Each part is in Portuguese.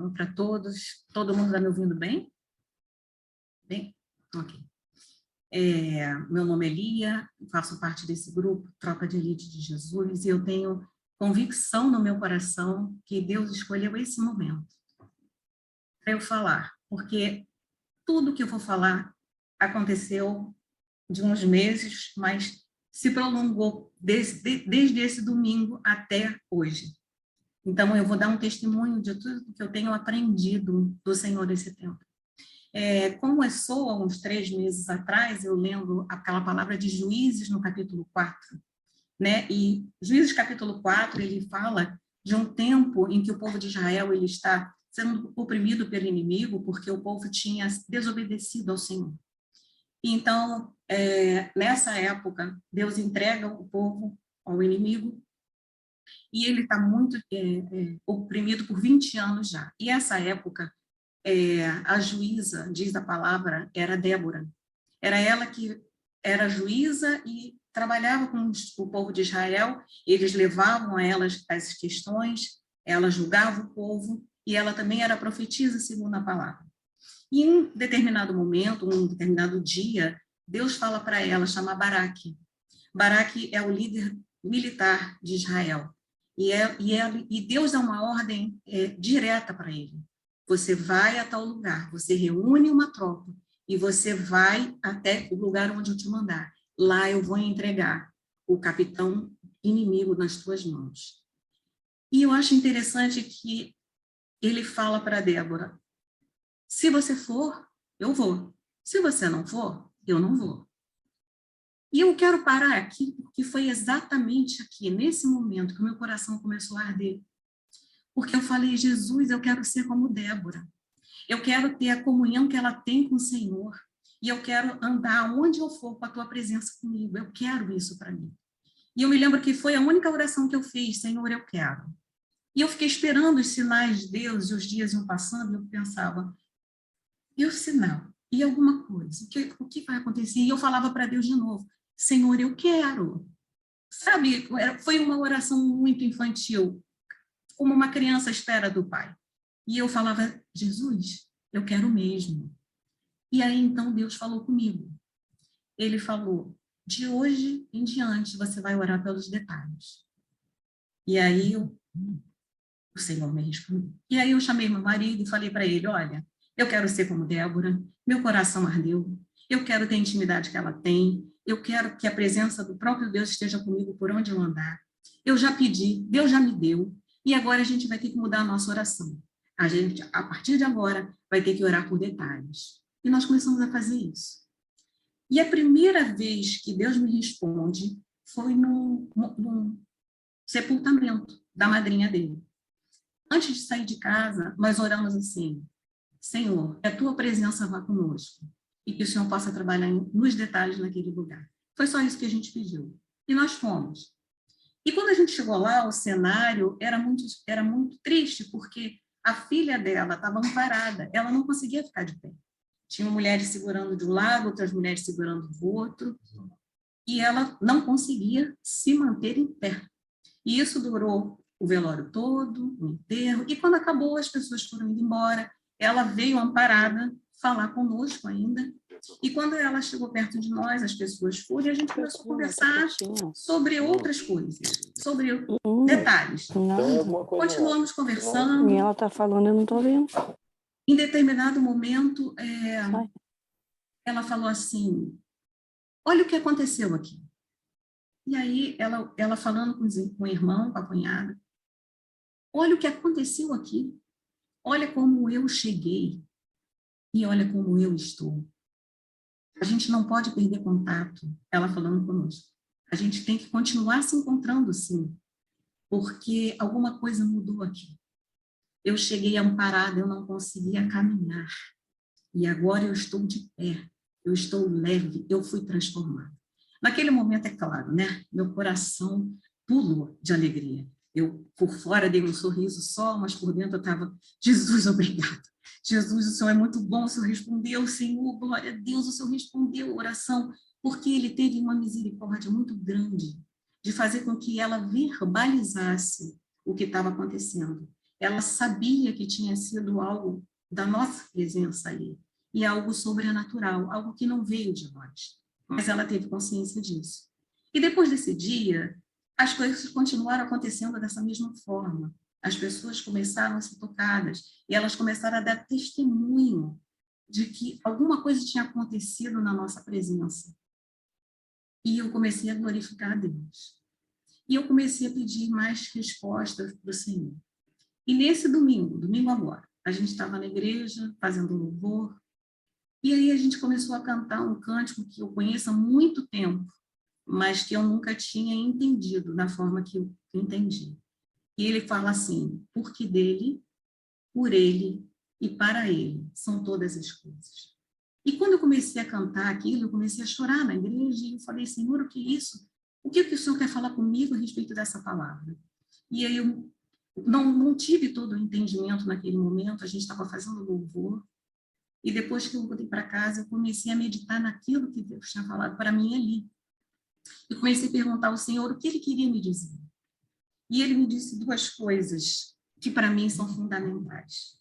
Shalom para todos. Todo mundo está me ouvindo bem? Bem? Ok. Meu nome é Lia, faço parte desse grupo Tropa de Elite de Jesus, e eu tenho convicção no meu coração que Deus escolheu esse momento para eu falar, porque tudo que eu vou falar aconteceu de uns meses, mas se prolongou desde esse domingo até hoje. Então, eu vou dar um testemunho de tudo que eu tenho aprendido do Senhor esse tempo. Começou há uns 3 meses atrás, eu lendo aquela palavra de Juízes no capítulo 4, né? E Juízes capítulo 4, ele fala de um tempo em que o povo de Israel ele está sendo oprimido pelo inimigo, porque o povo tinha desobedecido ao Senhor. Então, nessa época, Deus entrega o povo ao inimigo, e ele está muito oprimido por 20 anos já. E essa época, a juíza, diz a palavra, era Débora. Era ela que era juíza e trabalhava com o povo de Israel, eles levavam a ela as questões, ela julgava o povo, e ela também era profetisa, segundo a palavra. E em um determinado momento, um determinado dia, Deus fala para ela, chama Baraque. Baraque é o líder militar de Israel. E Deus dá uma ordem direta para ele. Você vai a tal lugar, você reúne uma tropa e você vai até o lugar onde eu te mandar. Lá eu vou entregar o capitão inimigo nas tuas mãos. E eu acho interessante que ele fala para Débora, se você for, eu vou. Se você não for, eu não vou. E eu quero parar aqui, porque foi exatamente aqui, nesse momento, que o meu coração começou a arder. Porque eu falei, Jesus, eu quero ser como Débora. Eu quero ter a comunhão que ela tem com o Senhor. E eu quero andar onde eu for com a tua presença comigo. Eu quero isso para mim. E eu me lembro que foi a única oração que eu fiz, Senhor, eu quero. E eu fiquei esperando os sinais de Deus, e os dias iam passando, e eu pensava, e o sinal? E alguma coisa? O que vai acontecer? E eu falava para Deus de novo, Senhor, eu quero. Sabe, foi uma oração muito infantil, como uma criança espera do pai. E eu falava, Jesus, eu quero mesmo. E aí, então, Deus falou comigo. Ele falou, de hoje em diante, você vai orar pelos detalhes. E aí, o Senhor me respondeu. E aí, eu chamei meu marido e falei para ele, olha, eu quero ser como Débora, meu coração ardeu, eu quero ter a intimidade que ela tem, eu quero que a presença do próprio Deus esteja comigo por onde eu andar. Eu já pedi, Deus já me deu, e agora a gente vai ter que mudar a nossa oração. A gente, a partir de agora, vai ter que orar por detalhes. E nós começamos a fazer isso. E a primeira vez que Deus me responde foi num sepultamento da madrinha dele. Antes de sair de casa, nós oramos assim, Senhor, que a tua presença vá conosco e que o Senhor possa trabalhar nos detalhes naquele lugar. Foi só isso que a gente pediu. E nós fomos. E quando a gente chegou lá, o cenário era muito triste, porque a filha dela estava amparada, ela não conseguia ficar de pé. Tinham mulheres segurando de um lado, outras mulheres segurando do outro, e ela não conseguia se manter em pé. E isso durou o velório todo, o enterro, e quando acabou, as pessoas foram indo embora, ela veio amparada falar conosco ainda, e quando ela chegou perto de nós, as pessoas foram, e a gente começou a conversar sobre outras coisas, sobre detalhes. Continuamos conversando. E ela está falando, eu não estou vendo. Em determinado momento, ela falou assim, olha o que aconteceu aqui. E aí, ela falando com o irmão, com a cunhada, olha o que aconteceu aqui. Olha como eu cheguei e olha como eu estou. A gente não pode perder contato, ela falando conosco. A gente tem que continuar se encontrando, sim, porque alguma coisa mudou aqui. Eu cheguei amparada, eu não conseguia caminhar. E agora eu estou de pé, eu estou leve, eu fui transformada. Naquele momento, é claro, né? Meu coração pulou de alegria. Eu, por fora, dei um sorriso só, mas por dentro eu estava, Jesus, obrigado. Jesus, o Senhor é muito bom, o Senhor respondeu, Senhor, glória a Deus, o Senhor respondeu a oração, porque Ele teve uma misericórdia muito grande de fazer com que ela verbalizasse o que estava acontecendo. ela sabia que tinha sido algo da nossa presença ali, e algo sobrenatural, algo que não veio de nós, mas ela teve consciência disso. E depois desse dia, as coisas continuaram acontecendo dessa mesma forma. As pessoas começaram a ser tocadas, e elas começaram a dar testemunho de que alguma coisa tinha acontecido na nossa presença. E eu comecei a glorificar a Deus. E eu comecei a pedir mais respostas para o Senhor. E nesse domingo agora, a gente estava na igreja, fazendo louvor, e aí a gente começou a cantar um cântico que eu conheço há muito tempo, mas que eu nunca tinha entendido da forma que eu entendi. E ele fala assim, porque dele, por ele e para ele são todas as coisas. E quando eu comecei a cantar aquilo, eu comecei a chorar na igreja, e eu falei, Senhor, o que é isso? O que o Senhor quer falar comigo a respeito dessa palavra? E aí eu não tive todo o entendimento naquele momento, a gente estava fazendo louvor, e depois que eu voltei para casa, eu comecei a meditar naquilo que Deus tinha falado para mim ali. E comecei a perguntar ao Senhor o que Ele queria me dizer. E Ele me disse duas coisas que para mim são fundamentais.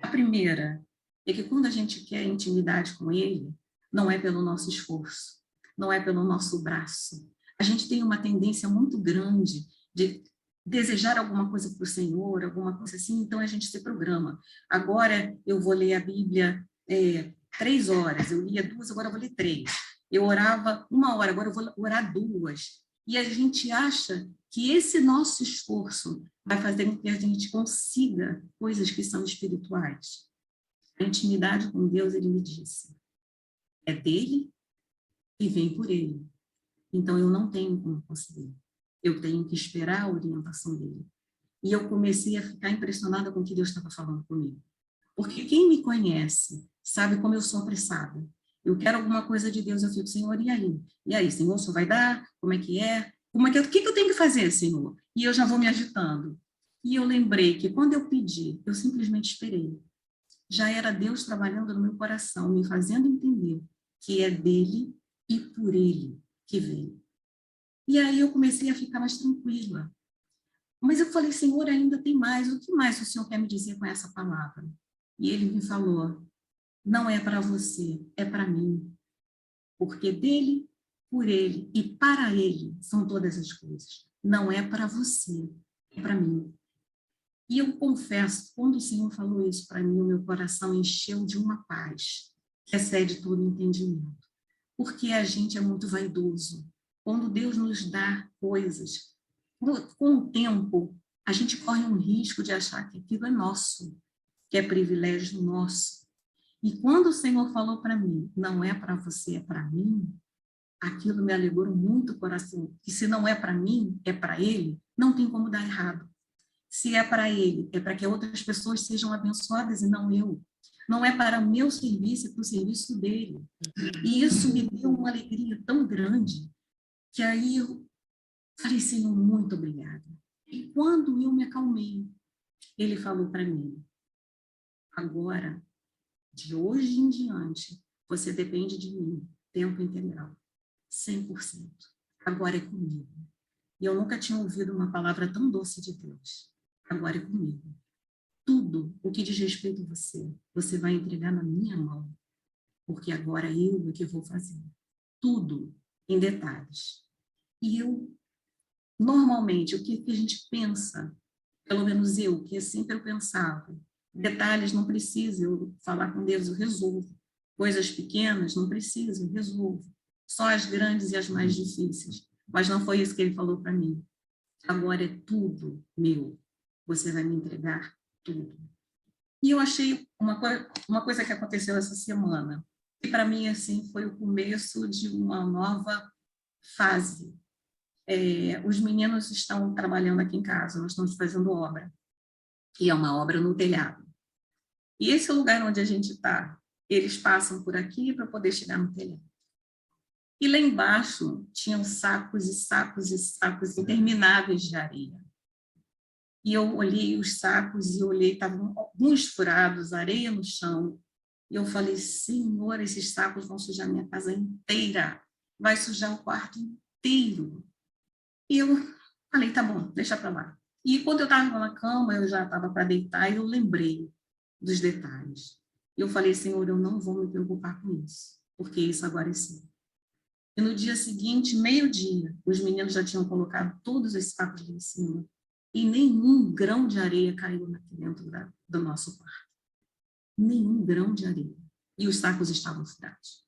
A primeira é que quando a gente quer intimidade com Ele, não é pelo nosso esforço, não é pelo nosso braço. A gente tem uma tendência muito grande de desejar alguma coisa para o Senhor, alguma coisa assim, então a gente se programa. Agora eu vou ler a Bíblia 3 horas, eu lia 2, agora eu vou ler 3. Eu orava 1 hora, agora eu vou orar 2. E a gente acha que esse nosso esforço vai fazer com que a gente consiga coisas que são espirituais. A intimidade com Deus, ele me disse, é dele e vem por ele. Então, eu não tenho como conseguir. Eu tenho que esperar a orientação dele. E eu comecei a ficar impressionada com o que Deus estava falando comigo. Porque quem me conhece sabe como eu sou apressada. Eu quero alguma coisa de Deus, eu fico, Senhor, e aí? E aí, Senhor, o Senhor vai dar? Como é que é? O que eu tenho que fazer, Senhor? E eu já vou me agitando. E eu lembrei que quando eu pedi, eu simplesmente esperei. Já era Deus trabalhando no meu coração, me fazendo entender que é dele e por ele que vem. E aí eu comecei a ficar mais tranquila. Mas eu falei, Senhor, ainda tem mais. O que mais o Senhor quer me dizer com essa palavra? E ele me falou, não é para você, é para mim. Porque dele, por ele e para ele são todas as coisas. Não é para você, é para mim. E eu confesso, quando o Senhor falou isso para mim, o meu coração encheu de uma paz que excede todo entendimento. Porque a gente é muito vaidoso. Quando Deus nos dá coisas, com o tempo, a gente corre um risco de achar que aquilo é nosso, que é privilégio nosso. E quando o Senhor falou para mim, não é para você, é para mim, aquilo me alegrou muito o coração. Que se não é para mim, é para Ele, não tem como dar errado. Se é para Ele, é para que outras pessoas sejam abençoadas e não eu. Não é para o meu serviço, é para o serviço dele. E isso me deu uma alegria tão grande, que aí eu falei, Senhor, muito obrigada. E quando eu me acalmei, ele falou para mim, agora, de hoje em diante, você depende de mim, tempo integral, 100%. Agora é comigo. E eu nunca tinha ouvido uma palavra tão doce de Deus. Agora é comigo. Tudo o que diz respeito a você, você vai entregar na minha mão, porque agora eu é que vou fazer. Tudo em detalhes. E eu, normalmente, o que a gente pensa, pelo menos eu, que sempre eu pensava, detalhes não precisa eu falar com Deus, eu resolvo. Coisas pequenas não precisa, eu resolvo. Só as grandes e as mais difíceis. Mas não foi isso que ele falou para mim. Agora é tudo meu. Você vai me entregar tudo. E eu achei uma coisa que aconteceu essa semana, que para mim assim foi o começo de uma nova fase. Os meninos estão trabalhando aqui em casa, nós estamos fazendo obra, e é uma obra no telhado. E esse lugar onde a gente está, eles passam por aqui para poder chegar no telhado. E lá embaixo tinham sacos e sacos e sacos intermináveis de areia. E eu olhei os sacos e olhei, estavam alguns furados, areia no chão. E eu falei, Senhor, esses sacos vão sujar minha casa inteira, vai sujar o quarto inteiro. E eu falei, tá bom, deixa para lá. E quando eu estava na cama, eu já estava para deitar, e eu lembrei dos detalhes. E eu falei, Senhor, eu não vou me preocupar com isso, porque isso agora é seu. E no dia seguinte, meio-dia, os meninos já tinham colocado todos os sacos lá em cima, e nenhum grão de areia caiu aqui dentro do nosso quarto. Nenhum grão de areia. E os sacos estavam furados.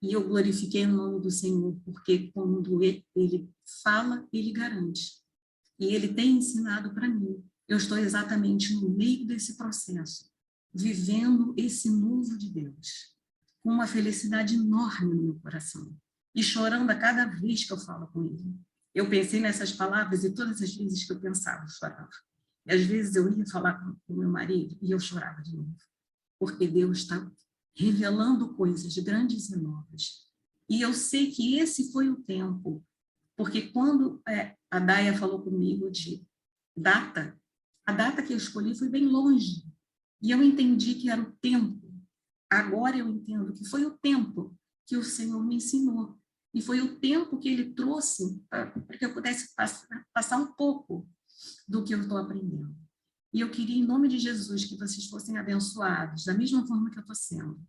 E eu glorifiquei o nome do Senhor, porque quando ele fala, ele garante. E ele tem ensinado para mim. Eu estou exatamente no meio desse processo, vivendo esse novo de Deus, com uma felicidade enorme no meu coração, e chorando a cada vez que eu falo com ele. Eu pensei nessas palavras e todas as vezes que eu pensava, eu chorava. E às vezes eu ia falar com o meu marido e eu chorava de novo, porque Deus está revelando coisas grandes e novas. E eu sei que esse foi o tempo, porque quando a Daia falou comigo de data, a data que eu escolhi foi bem longe. E eu entendi que era o tempo. Agora eu entendo que foi o tempo que o Senhor me ensinou. E foi o tempo que Ele trouxe para que eu pudesse passar um pouco do que eu estou aprendendo. E eu queria, em nome de Jesus, que vocês fossem abençoados, da mesma forma que eu estou sendo.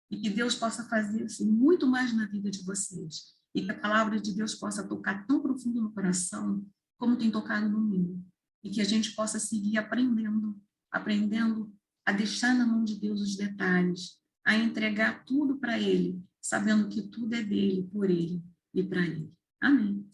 E que Deus possa fazer assim, muito mais na vida de vocês. E que a palavra de Deus possa tocar tão profundo no coração, como tem tocado no meu. E que a gente possa seguir aprendendo a deixar na mão de Deus os detalhes, a entregar tudo para Ele, sabendo que tudo é dele, por Ele e para Ele. Amém.